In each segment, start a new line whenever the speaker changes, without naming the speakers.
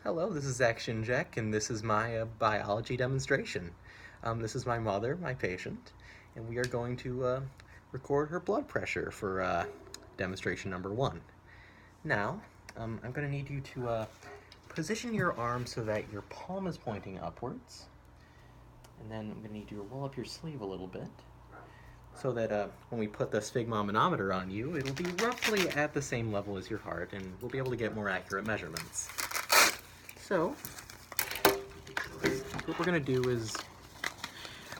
Hello, this is Action Jack, and this is my biology demonstration. This is my mother, my patient, and we are going to record her blood pressure for demonstration number 1. Now, I'm going to need you to position your arm so that your palm is pointing upwards, and then I'm going to need you to roll up your sleeve a little bit, so that when we put the sphygmomanometer on you, it'll be roughly at the same level as your heart, and we'll be able to get more accurate measurements. So, what we're going to do is,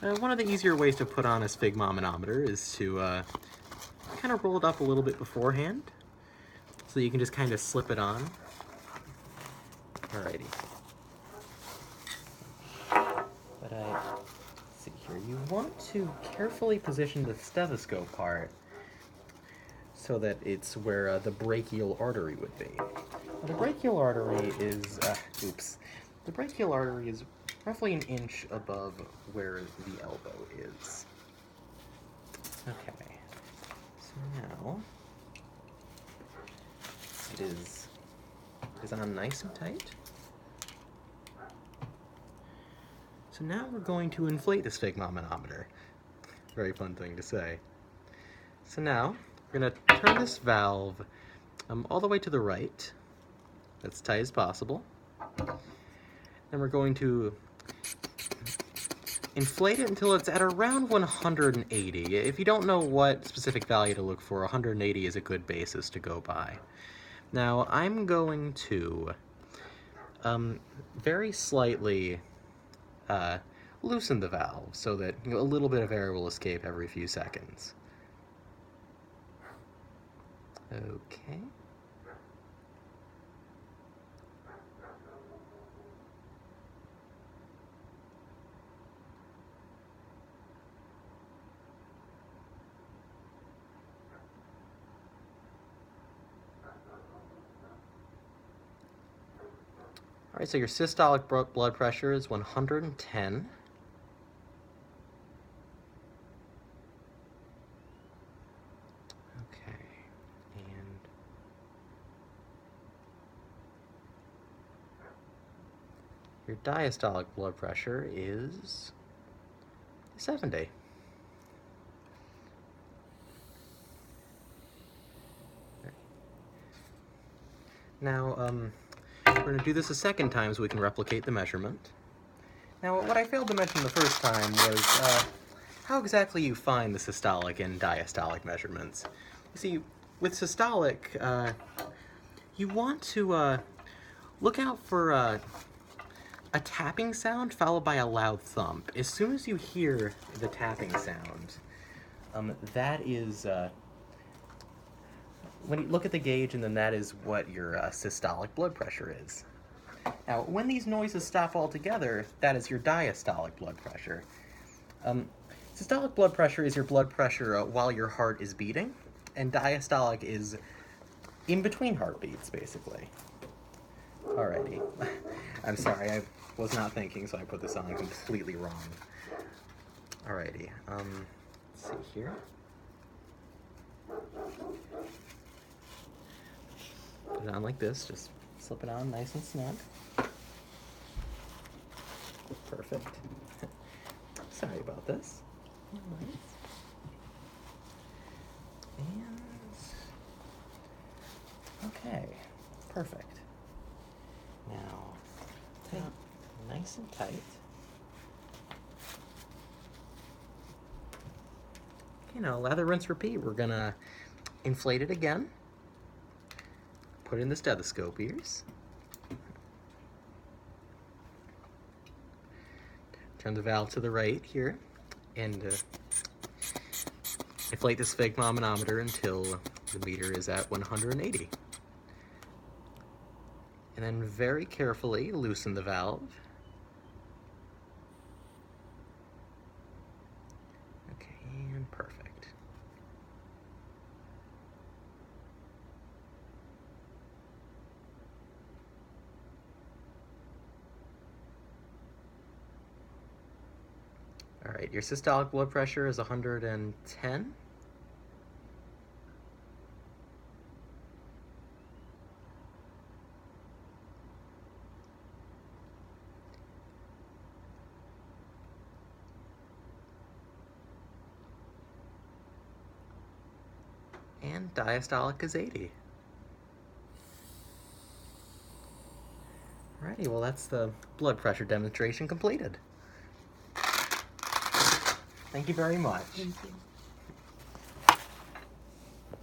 one of the easier ways to put on a sphygmomanometer is to kind of roll it up a little bit beforehand, so you can just kind of slip it on. Alrighty. But let's see here, you want to carefully position the stethoscope part so that it's where the brachial artery would be. Now, the brachial artery is, the brachial artery is roughly an inch above where the elbow is. Okay, so now it is on nice and tight. So now we're going to inflate the sphygmomanometer. Very fun thing to say. So now we're going to turn this valve all the way to the right, as tight as possible. Then we're going to inflate it until it's at around 180. If you don't know what specific value to look for, 180 is a good basis to go by. Now I'm going to very slightly loosen the valve so that a little bit of air will escape every few seconds. Okay. All right, so your systolic blood pressure is 110. Okay, and your diastolic blood pressure is 70. Now, we're going to do this a second time so we can replicate the measurement. Now, what I failed to mention the first time was how exactly you find the systolic and diastolic measurements. You see, with systolic, you want to look out for a tapping sound followed by a loud thump. As soon as you hear the tapping sound, that is when you look at the gauge, and then that is what your systolic blood pressure is. Now, when these noises stop altogether, that is your diastolic blood pressure. Systolic blood pressure is your blood pressure while your heart is beating, and diastolic is in between heartbeats, basically. Alrighty. I'm sorry, I was not thinking, so I put this on completely wrong. Alrighty, let's see here. Put it on like this, just slip it on nice and snug. Perfect. Sorry about this. Nice. And okay, perfect. Now, tight, nice and tight. Okay, now lather, rinse, repeat. We're gonna inflate it again. Put in the stethoscope ears. Turn the valve to the right here, and inflate the sphygmomanometer until the meter is at 180. And then very carefully loosen the valve. Okay, and perfect. All right, your systolic blood pressure is 110. And diastolic is 80. Alrighty, well that's the blood pressure demonstration completed. Thank you very much.
Thank you.